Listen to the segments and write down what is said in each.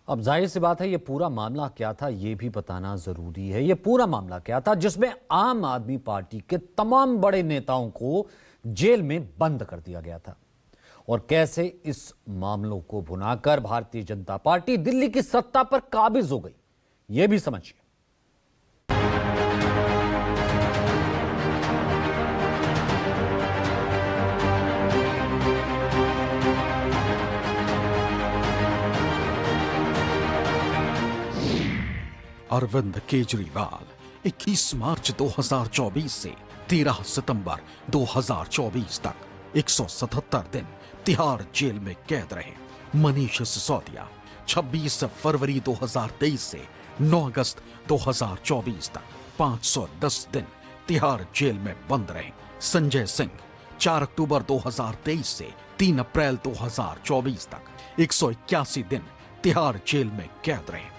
अब जाहिर सी बात है, ये पूरा मामला क्या था ये भी बताना जरूरी है। ये पूरा मामला क्या था जिसमें आम आदमी पार्टी के तमाम बड़े नेताओं को जेल में बंद कर दिया गया था, और कैसे इस मामलों को भुनाकर भारतीय जनता पार्टी दिल्ली की सत्ता पर काबिज हो गई, ये भी समझिए। अरविंद केजरीवाल 21 मार्च 2024 से 13 सितंबर 2024 तक 177 दिन तिहाड़ जेल में कैद रहे। मनीष सिसोदिया 26 फरवरी 2023 से 9 अगस्त 2024 तक 510 दिन तिहाड़ जेल में बंद रहे। संजय सिंह 4 अक्टूबर 2023 से 3 अप्रैल 2024 तक 181 दिन तिहाड़ जेल में कैद रहे।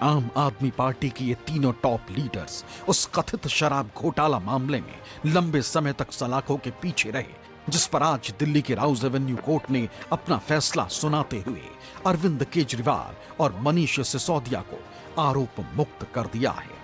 आम आदमी पार्टी के ये तीनों टॉप लीडर्स उस कथित शराब घोटाला मामले में लंबे समय तक सलाखों के पीछे रहे, जिस पर आज दिल्ली के राउज एवेन्यू कोर्ट ने अपना फैसला सुनाते हुए अरविंद केजरीवाल और मनीष सिसोदिया को आरोप मुक्त कर दिया है।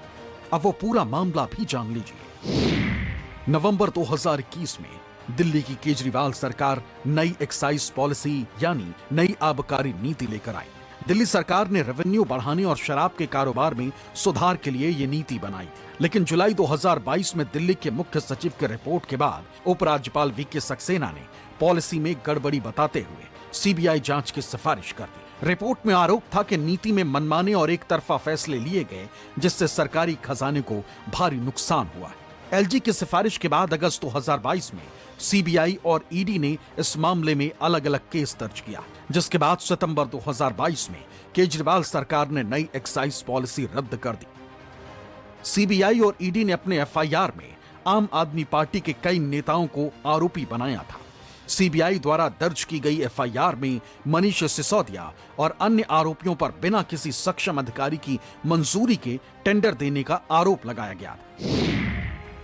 अब वो पूरा मामला भी जान लीजिए। नवंबर 2021 में दिल्ली की केजरीवाल सरकार नई एक्साइज पॉलिसी यानी नई आबकारी नीति लेकर आई। दिल्ली सरकार ने रेवेन्यू बढ़ाने और शराब के कारोबार में सुधार के लिए ये नीति बनाई, लेकिन जुलाई 2022 में दिल्ली के मुख्य सचिव के रिपोर्ट के बाद उपराज्यपाल वीके सक्सेना ने पॉलिसी में गड़बड़ी बताते हुए सीबीआई जांच की सिफारिश कर दी। रिपोर्ट में आरोप था कि नीति में मनमाने और एक तरफा फैसले लिए गए, जिससे सरकारी खजाने को भारी नुकसान हुआ। एलजी की सिफारिश के बाद अगस्त 2022 में सीबीआई और ईडी ने इस मामले में अलग अलग केस दर्ज किया, जिसके बाद सितंबर 2022 में केजरीवाल सरकार ने नई एक्साइज पॉलिसी रद्द कर दी। सीबीआई और ईडी ने अपने एफआईआर में आम आदमी पार्टी के कई नेताओं को आरोपी बनाया था। सीबीआई द्वारा दर्ज की गई एफआईआर में मनीष सिसोदिया और अन्य आरोपियों पर बिना किसी सक्षम अधिकारी की मंजूरी के टेंडर देने का आरोप लगाया गया था।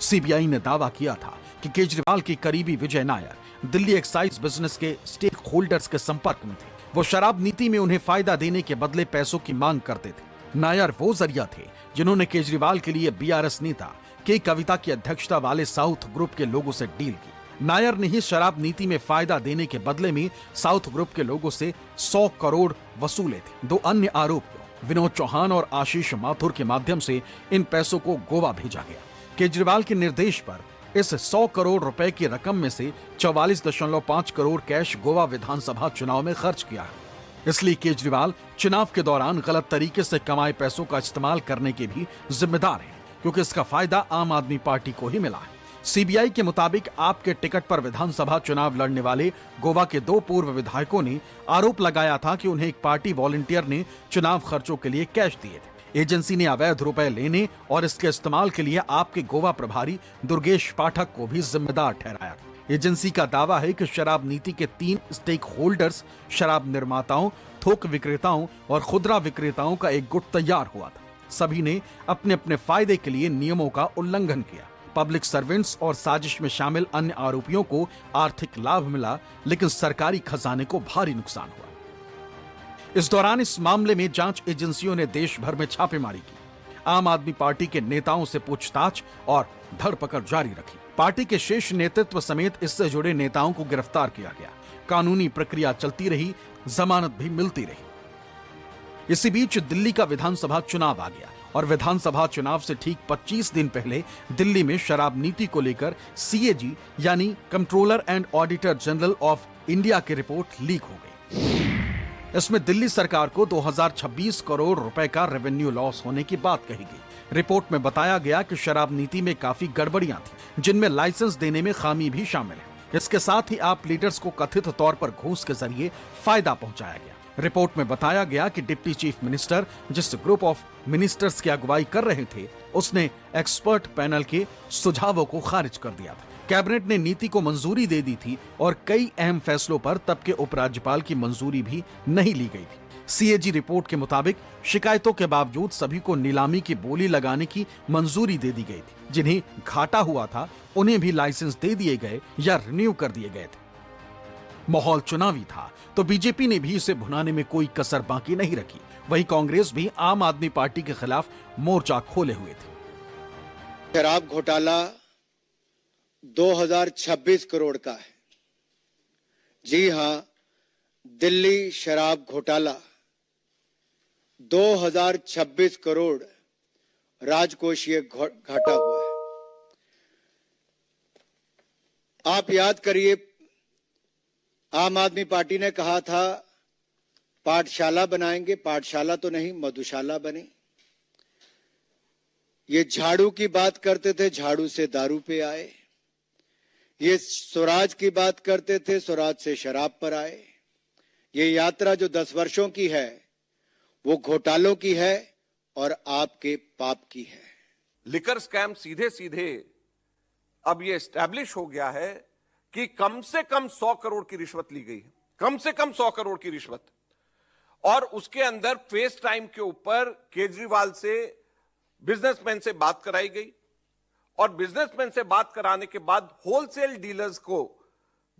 सीबीआई ने दावा किया था कि केजरीवाल के करीबी विजय नायर दिल्ली एक्साइज बिजनेस के स्टेक होल्डर्स के संपर्क में थे। वो शराब नीति में उन्हें फायदा देने के बदले पैसों की मांग करते थे। नायर वो जरिया थे जिन्होंने केजरीवाल के लिए बीआरएस नेता के कविता की अध्यक्षता वाले साउथ ग्रुप के लोगों से डील की। नायर ने ही शराब नीति में फायदा देने के बदले में साउथ ग्रुप के लोगों से 100 करोड़ वसूले थे। दो अन्य आरोपियों विनोद चौहान और आशीष माथुर के माध्यम से इन पैसों को गोवा भेजा गया। केजरीवाल के निर्देश पर इस 100 करोड़ रुपए की रकम में से 44.5 करोड़ कैश गोवा विधानसभा चुनाव में खर्च किया। इसलिए केजरीवाल चुनाव के दौरान गलत तरीके से कमाए पैसों का इस्तेमाल करने के भी जिम्मेदार हैं, क्योंकि इसका फायदा आम आदमी पार्टी को ही मिला है। सीबीआई के मुताबिक आपके टिकट पर विधानसभा चुनाव लड़ने वाले गोवा के 2 पूर्व विधायकों ने आरोप लगाया था कि उन्हें एक पार्टी वॉलंटियर ने चुनाव खर्चों के लिए कैश दिए थे। एजेंसी ने अवैध रुपए लेने और इसके इस्तेमाल के लिए आपके गोवा प्रभारी दुर्गेश पाठक को भी जिम्मेदार ठहराया। एजेंसी का दावा है कि शराब नीति के 3 स्टेक होल्डर्स शराब निर्माताओं, थोक विक्रेताओं और खुदरा विक्रेताओं का एक गुट तैयार हुआ था। सभी ने अपने अपने फायदे के लिए नियमों का उल्लंघन किया। पब्लिक सर्वेंट्स और साजिश में शामिल अन्य आरोपियों को आर्थिक लाभ मिला, लेकिन सरकारी खजाने को भारी नुकसान हुआ। इस दौरान इस मामले में जांच एजेंसियों ने देश भर में छापेमारी की। आम आदमी पार्टी के नेताओं से पूछताछ और धरपकड़ जारी रखी। पार्टी के शीर्ष नेतृत्व समेत इससे जुड़े नेताओं को गिरफ्तार किया गया। कानूनी प्रक्रिया चलती रही, जमानत भी मिलती रही। इसी बीच दिल्ली का विधानसभा चुनाव आ गया और विधानसभा चुनाव से ठीक 25 दिन पहले दिल्ली में शराब नीति को लेकर सीएजी यानी controller and auditor general of India की रिपोर्ट लीक हो गई। इसमें दिल्ली सरकार को 2026 करोड़ रुपए का रेवेन्यू लॉस होने की बात कही गई। रिपोर्ट में बताया गया कि शराब नीति में काफी गड़बड़ियां थी, जिनमें लाइसेंस देने में खामी भी शामिल है। इसके साथ ही आप लीडर्स को कथित तौर पर घूस के जरिए फायदा पहुंचाया गया। रिपोर्ट में बताया गया कि डिप्टी चीफ मिनिस्टर जिस ग्रुप ऑफ मिनिस्टर्स की अगुवाई कर रहे थे, उसने एक्सपर्ट पैनल के सुझावों को खारिज कर दिया था। कैबिनेट ने नीति को मंजूरी दे दी थी और कई अहम फैसलों पर तब के उपराज्यपाल की मंजूरी भी नहीं ली गई थी। सीएजी रिपोर्ट के मुताबिक शिकायतों के बावजूद सभी को नीलामी की बोली लगाने की मंजूरी दे दी गई थी। जिन्हें घाटा हुआ था उन्हें भी लाइसेंस दे दिए गए या रिन्यू कर दिए गए थे। माहौल चुनावी था तो बीजेपी ने भी इसे भुनाने में कोई कसर बाकी नहीं रखी। वहीं कांग्रेस भी आम आदमी पार्टी के खिलाफ मोर्चा खोले हुए थे। शराब घोटाला 2026 करोड़ का है। जी हां, दिल्ली शराब घोटाला 2026 करोड़ राजकोषीय घाटा हुआ है। आप याद करिए, आम आदमी पार्टी ने कहा था पाठशाला बनाएंगे, पाठशाला तो नहीं मधुशाला बने। ये झाड़ू की बात करते थे, झाड़ू से दारू पे आए। ये स्वराज की बात करते थे, स्वराज से शराब पर आए। ये यात्रा जो 10 वर्षों की है वो घोटालों की है और आपके पाप की है। लिकर स्कैम सीधे सीधे अब ये एस्टैब्लिश हो गया है कि कम से कम 100 करोड़ की रिश्वत ली गई है, कम से कम 100 करोड़ की रिश्वत। और उसके अंदर फेस टाइम के ऊपर केजरीवाल से बिजनेसमैन से बात कराई गई और बिजनेसमैन से बात कराने के बाद होलसेल डीलर्स को,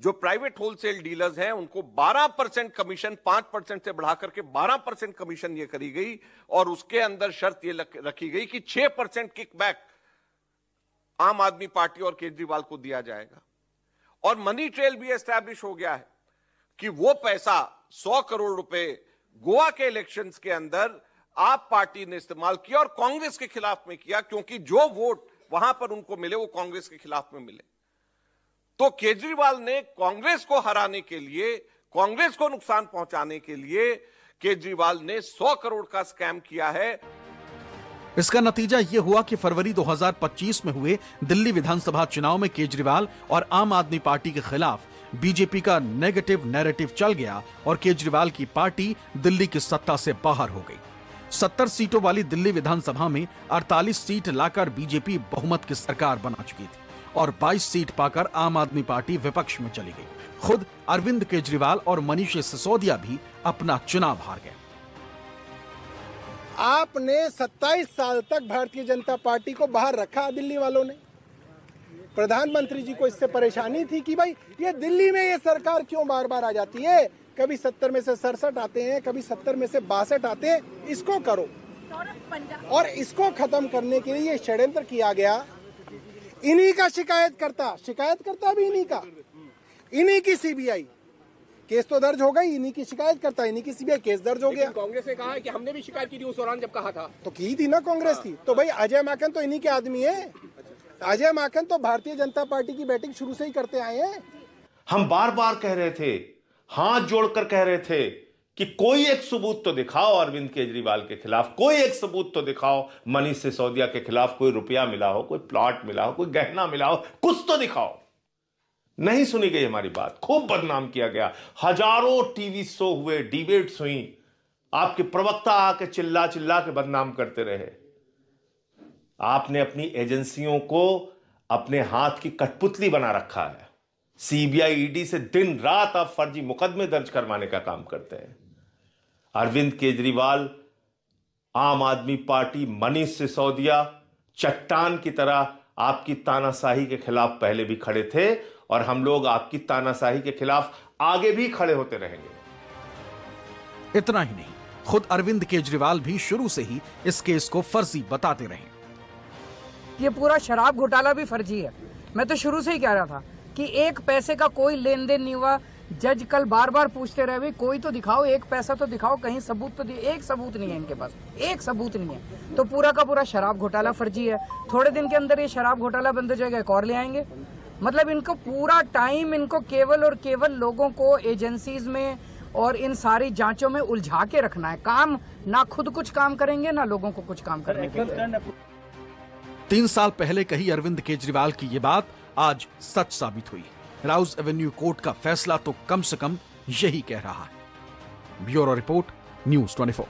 जो प्राइवेट होलसेल डीलर्स हैं, उनको 12% कमीशन 5% से बढ़ा करके 12% कमीशन ये करी गई। और उसके अंदर शर्त ये रखी गई कि 6% किकबैक आम आदमी पार्टी और केजरीवाल को दिया जाएगा। और मनी ट्रेल भी एस्टैब्लिश हो गया है कि वो पैसा 100 करोड़ रुपए गोवा के इलेक्शंस के अंदर आप पार्टी ने इस्तेमाल किया और कांग्रेस के खिलाफ में किया, क्योंकि जो वोट वहां पर उनको मिले वो कांग्रेस के खिलाफ में मिले। तो केजरीवाल ने कांग्रेस को हराने के लिए, कांग्रेस को नुकसान पहुंचाने के लिए केजरीवाल ने 100 करोड़ का स्कैम किया है। इसका नतीजा यह हुआ कि फरवरी 2025 में हुए दिल्ली विधानसभा चुनाव में केजरीवाल और आम आदमी पार्टी के खिलाफ बीजेपी का नेगेटिव नैरेटिव चल गया और केजरीवाल की पार्टी दिल्ली की सत्ता से बाहर हो गई। 70 सीटों वाली दिल्ली विधानसभा में 48 सीट लाकर बीजेपी बहुमत की सरकार बना चुकी थी और 22 सीट पाकर आम आदमी पार्टी विपक्ष में चली गई। खुद अरविंद केजरीवाल और मनीष सिसोदिया भी अपना चुनाव हार गए। आपने 27 साल तक भारतीय जनता पार्टी को बाहर रखा दिल्ली वालों ने। प्रधानमंत्री जी को इससे परेशानी थी कि भाई ये दिल्ली में ये सरकार क्यों बार बार आ जाती है, कभी 70 में से 67 आते हैं, कभी 70 में से 62 आते हैं, इसको करो। और इसको खत्म करने के लिए ये षड्यंत्र किया गया। इन्हीं का शिकायतकर्ता भी इन्हीं का, इन्हीं की सीबीआई केस तो दर्ज हो गई, इन्हीं की शिकायत करता है, इन्हीं की सीबीआई केस दर्ज हो गया। कांग्रेस ने कहा है कि हमने भी शिकायत की थी उस दौरान जब कहा था, तो की थी ना कांग्रेस थी। तो भाई अजय माकन तो इन्हीं के आदमी है। अजय माकन तो भारतीय जनता पार्टी की बैटिंग शुरू से ही करते आए हैं। हम बार बार कह रहे थे, हाथ जोड़कर कह रहे थे कि कोई एक सबूत तो दिखाओ अरविंद केजरीवाल के खिलाफ, कोई एक सबूत तो दिखाओ मनीष सिसोदिया के खिलाफ, कोई रुपया मिला हो, कोई प्लॉट मिला हो, कोई गहना मिला हो, कुछ तो दिखाओ। नहीं सुनी गई हमारी बात, खूब बदनाम किया गया। हजारों टीवी शो हुए, डिबेट्स हुई, आपके प्रवक्ता आके चिल्ला चिल्ला के बदनाम करते रहे। आपने अपनी एजेंसियों को अपने हाथ की कठपुतली बना रखा है। सीबीआई ईडी से दिन रात आप फर्जी मुकदमे दर्ज करवाने का काम करते हैं। अरविंद केजरीवाल, आम आदमी पार्टी, मनीष सिसोदिया चट्टान की तरह आपकी तानाशाही के खिलाफ पहले भी खड़े थे और हम लोग आपकी तानाशाही के खिलाफ आगे भी खड़े होते रहेंगे। इतना ही नहीं, खुद अरविंद केजरीवाल भी शुरू से ही इस केस को फर्जी बताते रहे। ये पूरा शराब घोटाला भी फर्जी है। मैं तो शुरू से ही कह रहा था कि एक पैसे का कोई लेन देन नहीं हुआ। जज कल बार बार पूछते रहे, भाई कोई तो दिखाओ, एक पैसा तो दिखाओ, कहीं सबूत तो एक सबूत नहीं है इनके पास, एक सबूत नहीं है। तो पूरा का पूरा शराब घोटाला फर्जी है। थोड़े दिन के अंदर ये शराब घोटाला बंद हो जाएगा, एक और ले आएंगे। मतलब इनको पूरा टाइम, इनको केवल और केवल लोगों को एजेंसीज में और इन सारी जांचों में उलझा के रखना है। काम ना खुद कुछ काम करेंगे, ना लोगों को कुछ काम करने के लिए। 3 साल पहले कही अरविंद केजरीवाल की ये बात आज सच साबित हुई। राउज एवेन्यू कोर्ट का फैसला तो कम से कम यही कह रहा है। Bureau report, news 24।